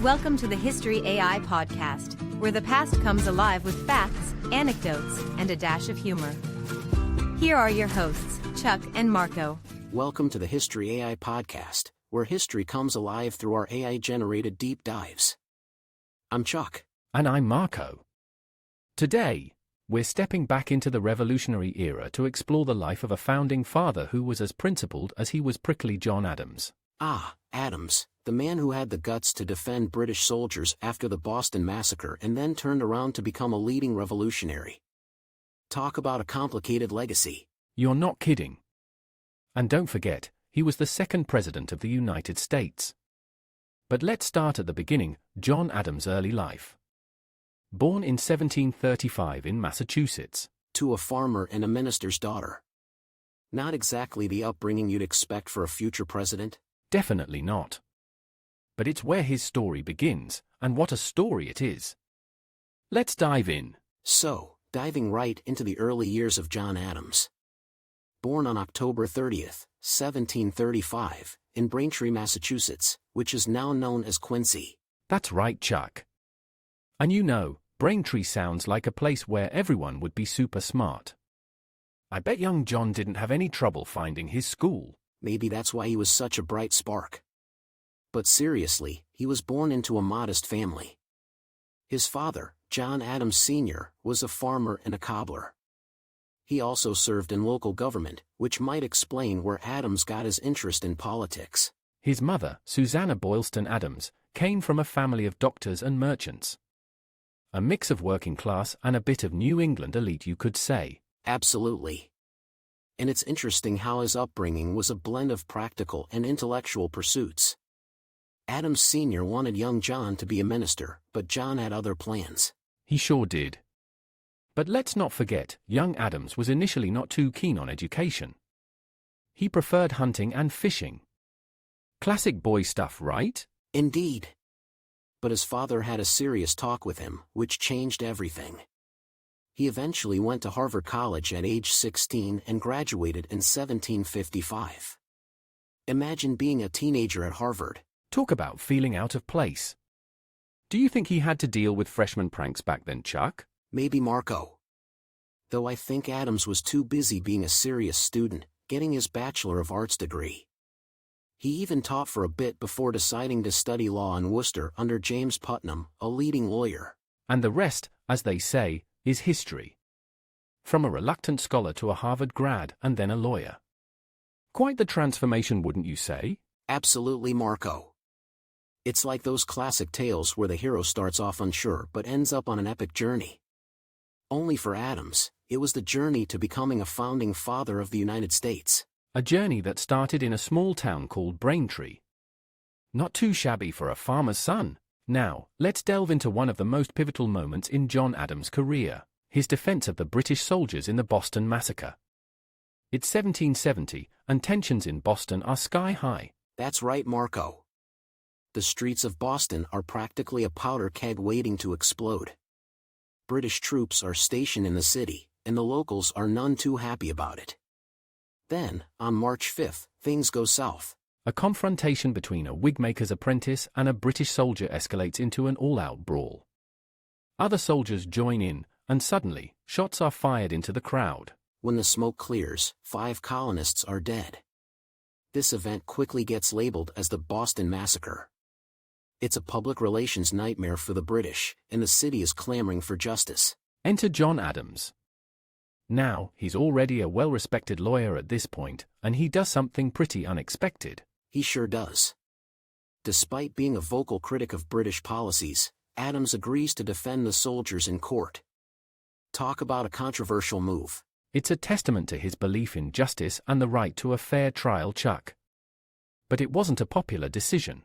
Welcome to the History AI podcast, where the past comes alive with facts, anecdotes, and a dash of humor. Here are your hosts, Chuck and Marco. Welcome to the History AI podcast, where history comes alive through our AI-generated deep dives. I'm Chuck. And I'm Marco. Today, we're stepping back into the Revolutionary era to explore the life of a founding father who was as principled as he was prickly John Adams. Ah, Adams, the man who had the guts to defend British soldiers after the Boston Massacre and then turned around to become a leading revolutionary. Talk about a complicated legacy. You're not kidding. And don't forget, he was the second president of the United States. But let's start at the beginning, John Adams' early life. Born in 1735 in Massachusetts. To a farmer and a minister's daughter. Not exactly the upbringing you'd expect for a future president. Definitely not. But it's where his story begins, and what a story it is. Let's dive in. So, diving right into the early years of John Adams. Born on October 30th, 1735, in Braintree, Massachusetts, which is now known as Quincy. That's right, Chuck. And you know, Braintree sounds like a place where everyone would be super smart. I bet young John didn't have any trouble finding his school. Maybe that's why he was such a bright spark. But seriously, he was born into a modest family. His father, John Adams Sr., was a farmer and a cobbler. He also served in local government, which might explain where Adams got his interest in politics. His mother, Susanna Boylston Adams, came from a family of doctors and merchants. A mix of working class and a bit of New England elite, you could say. Absolutely. And it's interesting how his upbringing was a blend of practical and intellectual pursuits. Adams Sr. wanted young John to be a minister, but John had other plans. He sure did. But let's not forget, young Adams was initially not too keen on education. He preferred hunting and fishing. Classic boy stuff, right? Indeed. But his father had a serious talk with him, which changed everything. He eventually went to Harvard College at age 16 and graduated in 1755. Imagine being a teenager at Harvard. Talk about feeling out of place. Do you think he had to deal with freshman pranks back then, Chuck? Maybe Marco. Though I think Adams was too busy being a serious student, getting his Bachelor of Arts degree. He even taught for a bit before deciding to study law in Worcester under James Putnam, a leading lawyer. And the rest, as they say, is history. From a reluctant scholar to a Harvard grad and then a lawyer. Quite the transformation, wouldn't you say? Absolutely, Marco. It's like those classic tales where the hero starts off unsure but ends up on an epic journey. Only for Adams, it was the journey to becoming a founding father of the United States. A journey that started in a small town called Braintree. Not too shabby for a farmer's son. Now, let's delve into one of the most pivotal moments in John Adams' career, his defense of the British soldiers in the Boston Massacre. It's 1770, and tensions in Boston are sky high. That's right, Marco. The streets of Boston are practically a powder keg waiting to explode. British troops are stationed in the city, and the locals are none too happy about it. Then, on March 5th, things go south. A confrontation between a wigmaker's apprentice and a British soldier escalates into an all-out brawl. Other soldiers join in, and suddenly, shots are fired into the crowd. When the smoke clears, 5 colonists are dead. This event quickly gets labeled as the Boston Massacre. It's a public relations nightmare for the British, and the city is clamoring for justice. Enter John Adams. Now, he's already a well-respected lawyer at this point, and he does something pretty unexpected. He sure does. Despite being a vocal critic of British policies, Adams agrees to defend the soldiers in court. Talk about a controversial move. It's a testament to his belief in justice and the right to a fair trial, Chuck. But it wasn't a popular decision.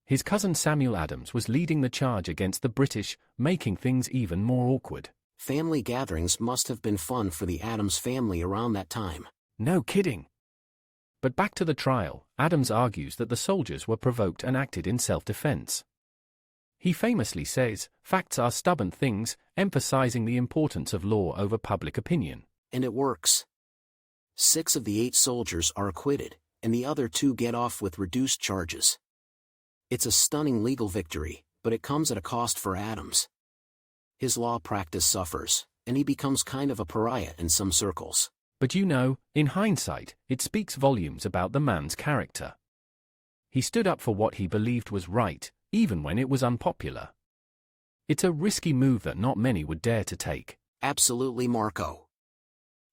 His cousin Samuel Adams was leading the charge against the British, making things even more awkward. Family gatherings must have been fun for the Adams family around that time. No kidding. But back to the trial, Adams argues that the soldiers were provoked and acted in self-defense. He famously says, "Facts are stubborn things," emphasizing the importance of law over public opinion. And it works. 6 of the 8 soldiers are acquitted, and the other 2 get off with reduced charges. It's a stunning legal victory, but it comes at a cost for Adams. His law practice suffers, and he becomes kind of a pariah in some circles. But you know, in hindsight, it speaks volumes about the man's character. He stood up for what he believed was right, even when it was unpopular. It's a risky move that not many would dare to take. Absolutely, Marco.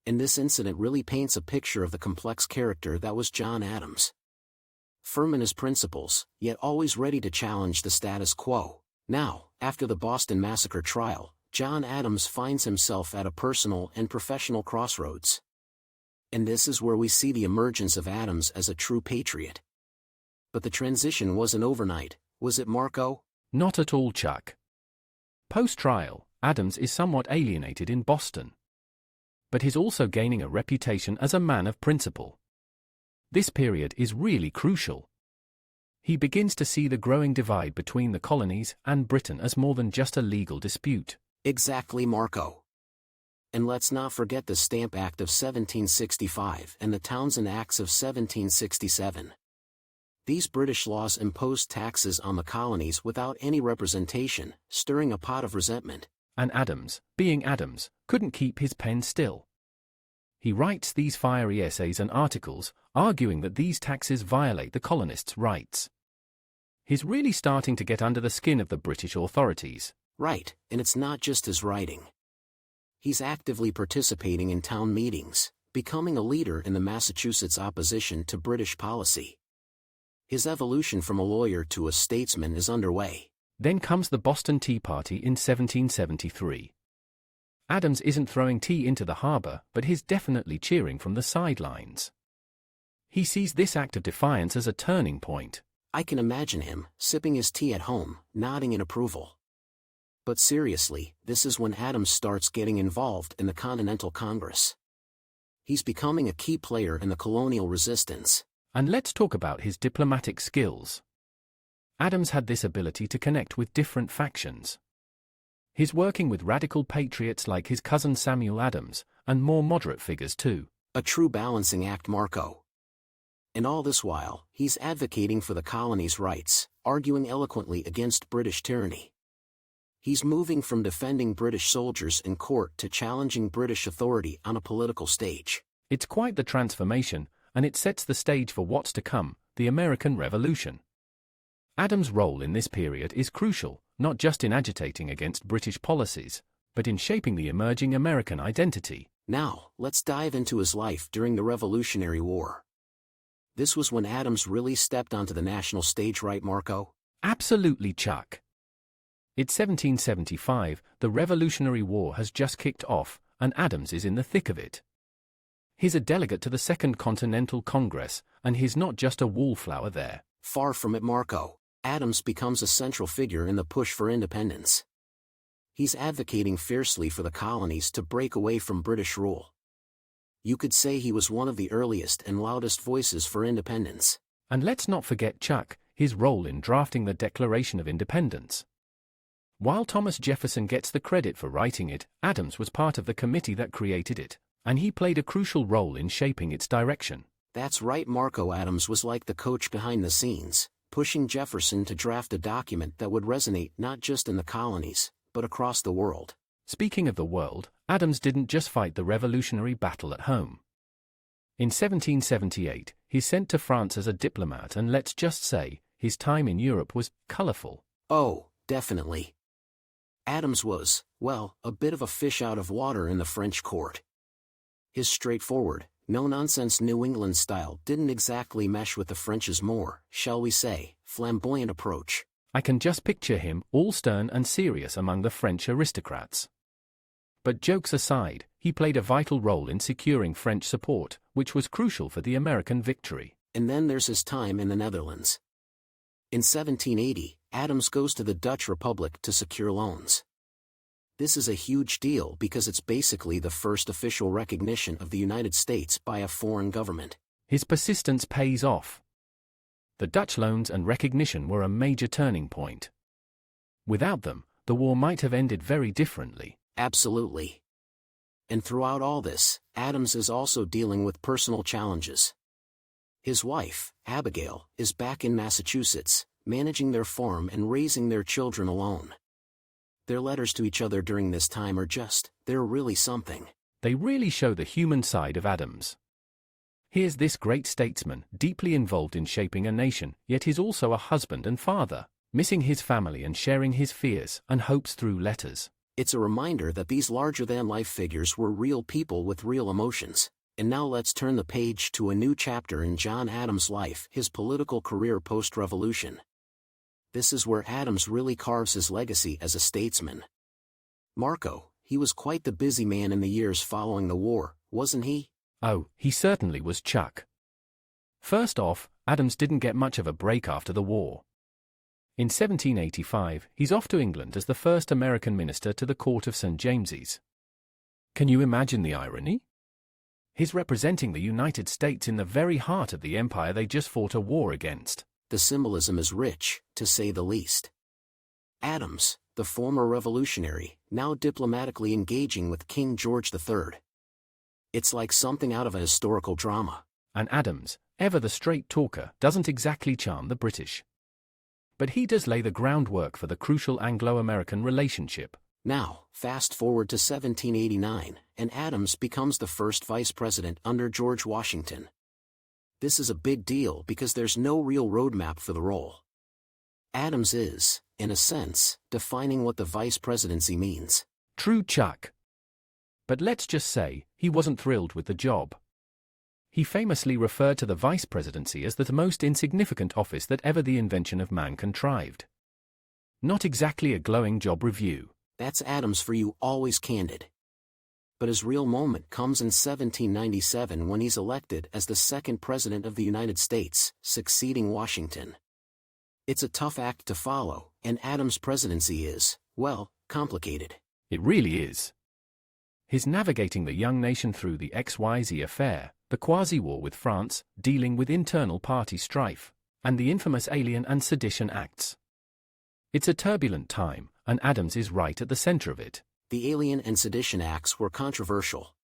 And this incident really paints a picture of the complex character that was John Adams. Firm in his principles, yet always ready to challenge the status quo. Now, after the Boston Massacre trial, John Adams finds himself at a personal and professional crossroads. And this is where we see the emergence of Adams as a true patriot. But the transition wasn't overnight, was it, Marco? Not at all, Chuck. Post-trial, Adams is somewhat alienated in Boston. But he's also gaining a reputation as a man of principle. This period is really crucial. He begins to see the growing divide between the colonies and Britain as more than just a legal dispute. Exactly, Marco. And let's not forget the Stamp Act of 1765 and the Townshend Acts of 1767. These British laws imposed taxes on the colonies without any representation, stirring a pot of resentment. And Adams, being Adams, couldn't keep his pen still. He writes these fiery essays and articles, arguing that these taxes violate the colonists' rights. He's really starting to get under the skin of the British authorities. Right, and it's not just his writing. He's actively participating in town meetings, becoming a leader in the Massachusetts opposition to British policy. His evolution from a lawyer to a statesman is underway. Then comes the Boston Tea Party in 1773. Adams isn't throwing tea into the harbor, but he's definitely cheering from the sidelines. He sees this act of defiance as a turning point. I can imagine him, sipping his tea at home, nodding in approval. But seriously, this is when Adams starts getting involved in the Continental Congress. He's becoming a key player in the colonial resistance. And let's talk about his diplomatic skills. Adams had this ability to connect with different factions. He's working with radical patriots like his cousin Samuel Adams, and more moderate figures too. A true balancing act, Marco. And all this while, he's advocating for the colonies' rights, arguing eloquently against British tyranny. He's moving from defending British soldiers in court to challenging British authority on a political stage. It's quite the transformation, and it sets the stage for what's to come, the American Revolution. Adams' role in this period is crucial, not just in agitating against British policies, but in shaping the emerging American identity. Now, let's dive into his life during the Revolutionary War. This was when Adams really stepped onto the national stage, right, Marco? Absolutely, Chuck. It's 1775, the Revolutionary War has just kicked off, and Adams is in the thick of it. He's a delegate to the Second Continental Congress, and he's not just a wallflower there. Far from it, Marco. Adams becomes a central figure in the push for independence. He's advocating fiercely for the colonies to break away from British rule. You could say he was one of the earliest and loudest voices for independence. And let's not forget Chuck, his role in drafting the Declaration of Independence. While Thomas Jefferson gets the credit for writing it, Adams was part of the committee that created it, and he played a crucial role in shaping its direction. That's right, Marco. Adams was like the coach behind the scenes, pushing Jefferson to draft a document that would resonate not just in the colonies, but across the world. Speaking of the world, Adams didn't just fight the revolutionary battle at home. In 1778, he's sent to France as a diplomat, and let's just say, his time in Europe was colorful. Oh, definitely. Adams was, well, a bit of a fish out of water in the French court. His straightforward, no-nonsense New England style didn't exactly mesh with the French's more, shall we say, flamboyant approach. I can just picture him, all stern and serious among the French aristocrats. But jokes aside, he played a vital role in securing French support, which was crucial for the American victory. And then there's his time in the Netherlands. In 1780, Adams goes to the Dutch Republic to secure loans. This is a huge deal because it's basically the first official recognition of the United States by a foreign government. His persistence pays off. The Dutch loans and recognition were a major turning point. Without them, the war might have ended very differently. Absolutely. And throughout all this, Adams is also dealing with personal challenges. His wife, Abigail, is back in Massachusetts, managing their farm and raising their children alone. Their letters to each other during this time they're really something. They really show the human side of Adams. Here's this great statesman, deeply involved in shaping a nation, yet he's also a husband and father, missing his family and sharing his fears and hopes through letters. It's a reminder that these larger-than-life figures were real people with real emotions. And now let's turn the page to a new chapter in John Adams' life, his political career post-revolution. This is where Adams really carves his legacy as a statesman. Marco, he was quite the busy man in the years following the war, wasn't he? Oh, he certainly was, Chuck. First off, Adams didn't get much of a break after the war. In 1785, he's off to England as the first American minister to the court of St. James's. Can you imagine the irony? He's representing the United States in the very heart of the empire they just fought a war against. The symbolism is rich, to say the least. Adams, the former revolutionary, now diplomatically engaging with King George III. It's like something out of a historical drama. And Adams, ever the straight talker, doesn't exactly charm the British. But he does lay the groundwork for the crucial Anglo-American relationship. Now, fast forward to 1789, and Adams becomes the first vice president under George Washington. This is a big deal because there's no real roadmap for the role. Adams is, in a sense, defining what the vice presidency means. True, Chuck. But let's just say, he wasn't thrilled with the job. He famously referred to the vice presidency as the most insignificant office that ever the invention of man contrived. Not exactly a glowing job review. That's Adams for you, always candid. But his real moment comes in 1797 when he's elected as the second president of the United States, succeeding Washington. It's a tough act to follow, and Adams' presidency is, well, complicated. It really is. He's navigating the young nation through the XYZ affair, the quasi-war with France, dealing with internal party strife, and the infamous Alien and Sedition Acts. It's a turbulent time, and Adams is right at the center of it. The Alien and Sedition Acts were controversial.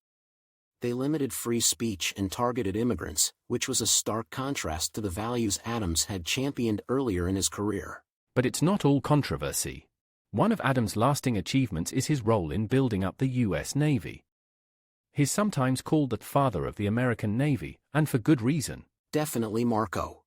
They limited free speech and targeted immigrants, which was a stark contrast to the values Adams had championed earlier in his career. But it's not all controversy. One of Adams' lasting achievements is his role in building up the U.S. Navy. He's sometimes called the father of the American Navy, and for good reason. Definitely, Marco.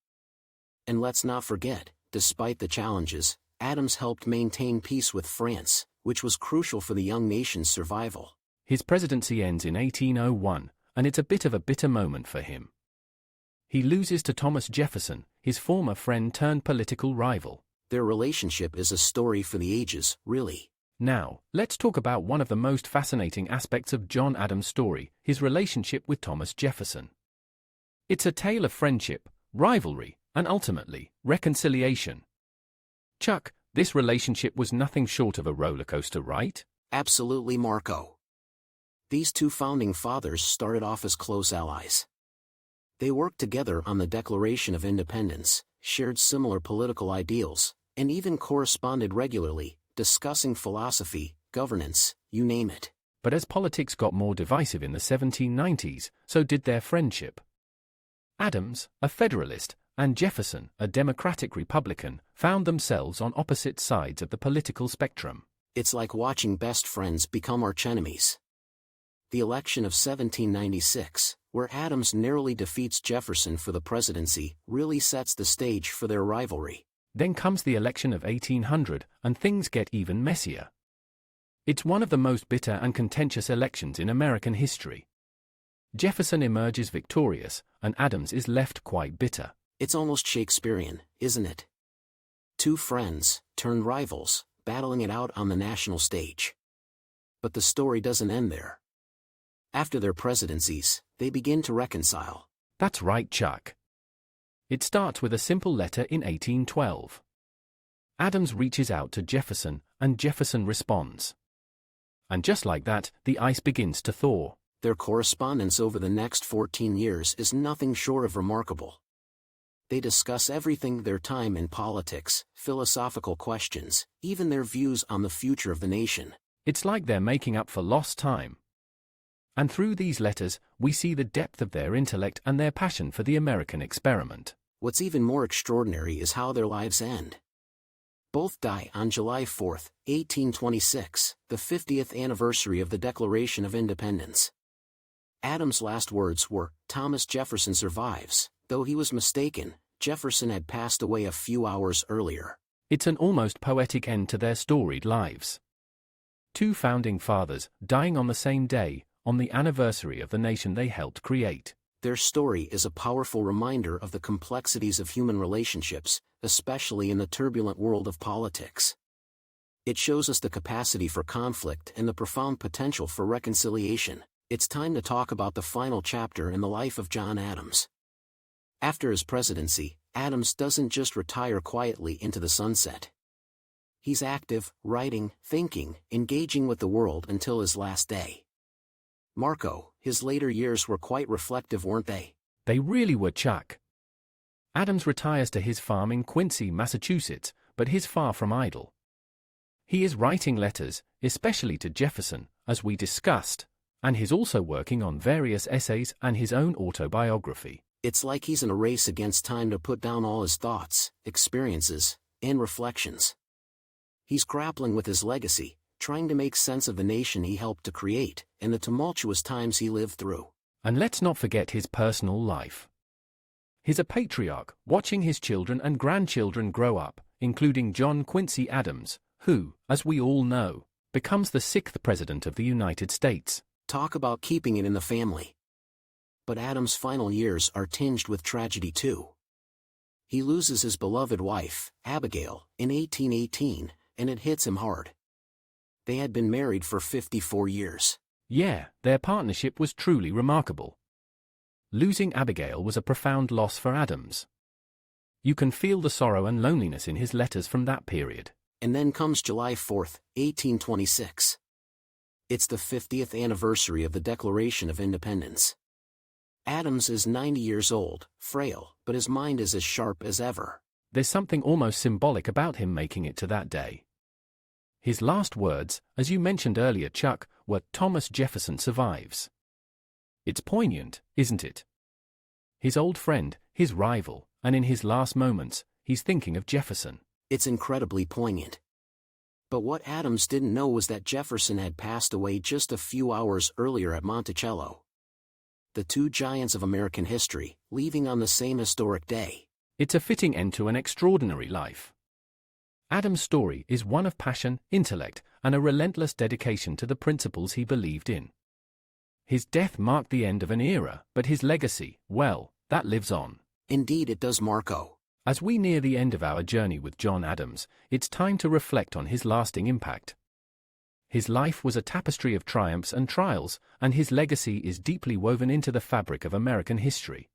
And let's not forget, despite the challenges, Adams helped maintain peace with France, which was crucial for the young nation's survival. His presidency ends in 1801, and it's a bit of a bitter moment for him. He loses to Thomas Jefferson, his former friend turned political rival. Their relationship is a story for the ages, really. Now, let's talk about one of the most fascinating aspects of John Adams' story, his relationship with Thomas Jefferson. It's a tale of friendship, rivalry, and ultimately, reconciliation. Chuck, this relationship was nothing short of a rollercoaster, right? Absolutely, Marco. These two founding fathers started off as close allies. They worked together on the Declaration of Independence, shared similar political ideals, and even corresponded regularly, discussing philosophy, governance, you name it. But as politics got more divisive in the 1790s, so did their friendship. Adams, a Federalist, and Jefferson, a Democratic Republican, found themselves on opposite sides of the political spectrum. It's like watching best friends become archenemies. The election of 1796, where Adams narrowly defeats Jefferson for the presidency, really sets the stage for their rivalry. Then comes the election of 1800, and things get even messier. It's one of the most bitter and contentious elections in American history. Jefferson emerges victorious, and Adams is left quite bitter. It's almost Shakespearean, isn't it? Two friends, turned rivals, battling it out on the national stage. But the story doesn't end there. After their presidencies, they begin to reconcile. That's right, Chuck. It starts with a simple letter in 1812. Adams reaches out to Jefferson, and Jefferson responds. And just like that, the ice begins to thaw. Their correspondence over the next 14 years is nothing short of remarkable. They discuss everything: their time in politics, philosophical questions, even their views on the future of the nation. It's like they're making up for lost time. And through these letters, we see the depth of their intellect and their passion for the American experiment. What's even more extraordinary is how their lives end. Both die on July 4, 1826, the 50th anniversary of the Declaration of Independence. Adams' last words were, "Thomas Jefferson survives," though he was mistaken. Jefferson had passed away a few hours earlier. It's an almost poetic end to their storied lives. Two founding fathers dying on the same day, on the anniversary of the nation they helped create. Their story is a powerful reminder of the complexities of human relationships, especially in the turbulent world of politics. It shows us the capacity for conflict and the profound potential for reconciliation. It's time to talk about the final chapter in the life of John Adams. After his presidency, Adams doesn't just retire quietly into the sunset. He's active, writing, thinking, engaging with the world until his last day. Marco, his later years were quite reflective, weren't they? They really were, Chuck. Adams retires to his farm in Quincy, Massachusetts, but he's far from idle. He is writing letters, especially to Jefferson, as we discussed, and he's also working on various essays and his own autobiography. It's like he's in a race against time to put down all his thoughts, experiences, and reflections. He's grappling with his legacy, trying to make sense of the nation he helped to create, and the tumultuous times he lived through. And let's not forget his personal life. He's a patriarch, watching his children and grandchildren grow up, including John Quincy Adams, who, as we all know, becomes the 6th President of the United States. Talk about keeping it in the family. But Adams' final years are tinged with tragedy too. He loses his beloved wife, Abigail, in 1818, and it hits him hard. They had been married for 54 years. Yeah, their partnership was truly remarkable. Losing Abigail was a profound loss for Adams. You can feel the sorrow and loneliness in his letters from that period. And then comes July 4, 1826. It's the 50th anniversary of the Declaration of Independence. Adams is 90 years old, frail, but his mind is as sharp as ever. There's something almost symbolic about him making it to that day. His last words, as you mentioned earlier, Chuck, were "Thomas Jefferson survives." It's poignant, isn't it? His old friend, his rival, and in his last moments, he's thinking of Jefferson. It's incredibly poignant. But what Adams didn't know was that Jefferson had passed away just a few hours earlier at Monticello. The two giants of American history, leaving on the same historic day. It's a fitting end to an extraordinary life. Adams' story is one of passion, intellect, and a relentless dedication to the principles he believed in. His death marked the end of an era, but his legacy, well, that lives on. Indeed it does, Marco. As we near the end of our journey with John Adams, it's time to reflect on his lasting impact. His life was a tapestry of triumphs and trials, and his legacy is deeply woven into the fabric of American history.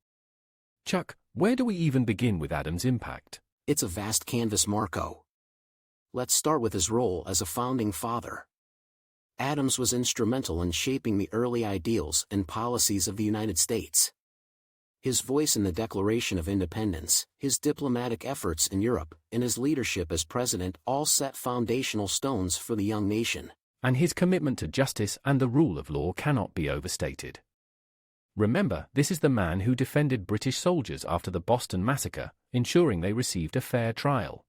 Chuck, where do we even begin with Adams' impact? It's a vast canvas, Marco. Let's start with his role as a founding father. Adams was instrumental in shaping the early ideals and policies of the United States. His voice in the Declaration of Independence, his diplomatic efforts in Europe, and his leadership as president all set foundational stones for the young nation. And his commitment to justice and the rule of law cannot be overstated. Remember, this is the man who defended British soldiers after the Boston Massacre, ensuring they received a fair trial.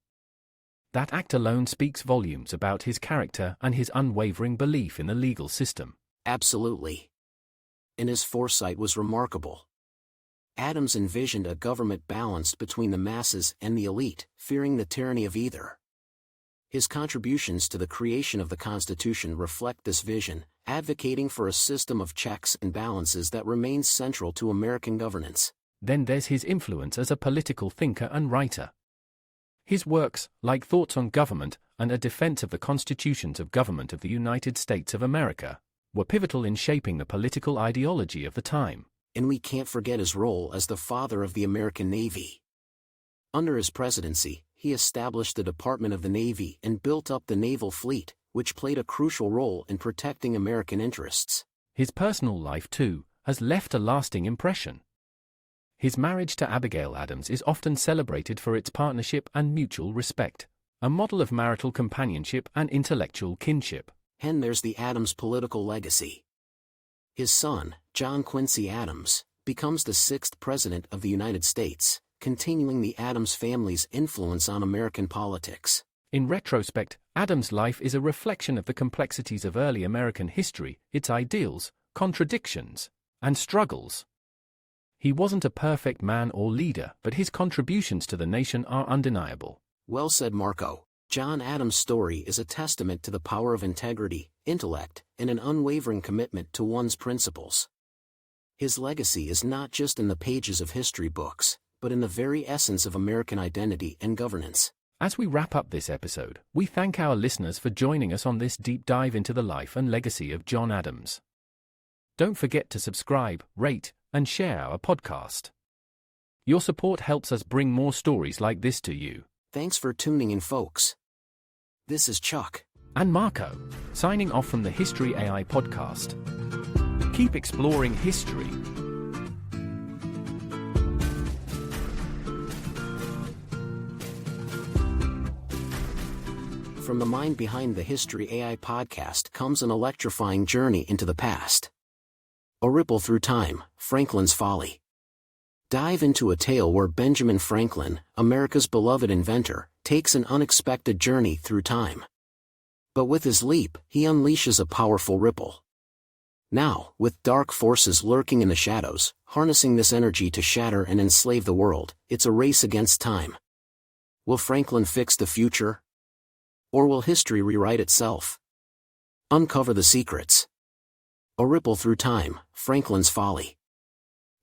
That act alone speaks volumes about his character and his unwavering belief in the legal system. Absolutely. And his foresight was remarkable. Adams envisioned a government balanced between the masses and the elite, fearing the tyranny of either. His contributions to the creation of the Constitution reflect this vision, advocating for a system of checks and balances that remains central to American governance. Then there's his influence as a political thinker and writer. His works, like Thoughts on Government and A Defense of the Constitutions of Government of the United States of America, were pivotal in shaping the political ideology of the time. And we can't forget his role as the father of the American Navy. Under his presidency, he established the Department of the Navy and built up the naval fleet, which played a crucial role in protecting American interests. His personal life, too, has left a lasting impression. His marriage to Abigail Adams is often celebrated for its partnership and mutual respect, a model of marital companionship and intellectual kinship. And there's the Adams political legacy. His son, John Quincy Adams, becomes the 6th President of the United States, continuing the Adams family's influence on American politics. In retrospect, Adams' life is a reflection of the complexities of early American history, its ideals, contradictions, and struggles. He wasn't a perfect man or leader, but his contributions to the nation are undeniable. Well said, Marco. John Adams' story is a testament to the power of integrity, intellect, and an unwavering commitment to one's principles. His legacy is not just in the pages of history books, but in the very essence of American identity and governance. As we wrap up this episode, we thank our listeners for joining us on this deep dive into the life and legacy of John Adams. Don't forget to subscribe, rate, and share our podcast. Your support helps us bring more stories like this to you. Thanks for tuning in, folks. This is Chuck and Marco, signing off from the History AI podcast. Keep exploring history. From the mind behind the History AI podcast comes an electrifying journey into the past. A ripple through time, Franklin's Folly. Dive into a tale where Benjamin Franklin, America's beloved inventor, takes an unexpected journey through time. But with his leap, he unleashes a powerful ripple. Now, with dark forces lurking in the shadows, harnessing this energy to shatter and enslave the world, it's a race against time. Will Franklin fix the future? Or will history rewrite itself? Uncover the secrets. A ripple through time, Franklin's Folly.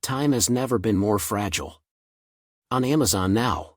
Time has never been more fragile. On Amazon now.